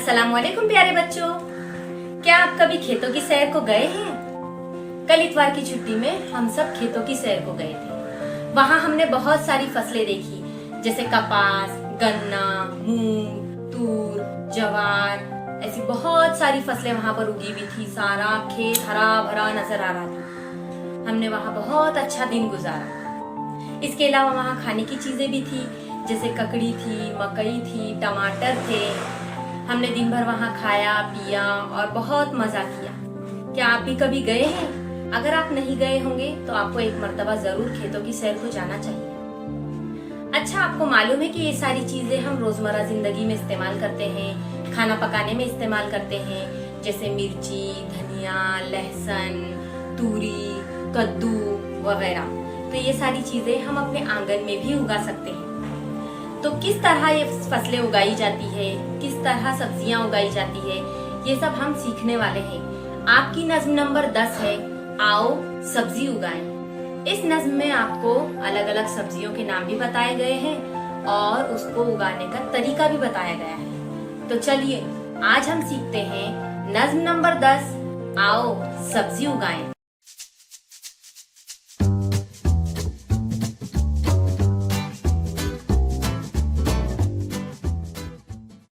अस्सलामुअलैकुम प्यारे बच्चों, क्या आप कभी खेतों की सैर को गए हैं? कल इतवार की छुट्टी में हम सब खेतों की सैर को गए थे। वहाँ हमने बहुत सारी फसलें देखी, जैसे कपास, गन्ना, मूंग, तूर, ज्वार, ऐसी बहुत सारी फसलें वहाँ पर उगी हुई थी। सारा खेत हरा भरा नजर आ रहा था। हमने वहाँ बहुत अच्छा दिन गुजारा। इसके अलावा वहाँ खाने की चीजें भी थी, जैसे ककड़ी थी, मकई थी, टमाटर थे। हमने दिन भर वहाँ खाया पिया और बहुत मजा किया। क्या आप भी कभी गए हैं? अगर आप नहीं गए होंगे तो आपको एक मर्तबा जरूर खेतों की सैर को जाना चाहिए। अच्छा, आपको मालूम है कि ये सारी चीजें हम रोजमर्रा जिंदगी में इस्तेमाल करते हैं, खाना पकाने में इस्तेमाल करते हैं, जैसे मिर्ची, धनिया, लहसुन, तूरी, कद्दू वगैरह। तो ये सारी चीजें हम अपने आंगन में भी उगा सकते हैं। तो किस तरह ये फसलें उगाई जाती है, किस तरह सब्जियां उगाई जाती है, ये सब हम सीखने वाले हैं। आपकी नज्म नंबर 10 है, आओ सब्जी उगाएं। इस नज्म में आपको अलग अलग सब्जियों के नाम भी बताए गए हैं और उसको उगाने का तरीका भी बताया गया है। तो चलिए आज हम सीखते हैं नज्म नंबर 10, आओ सब्जी उगाएं।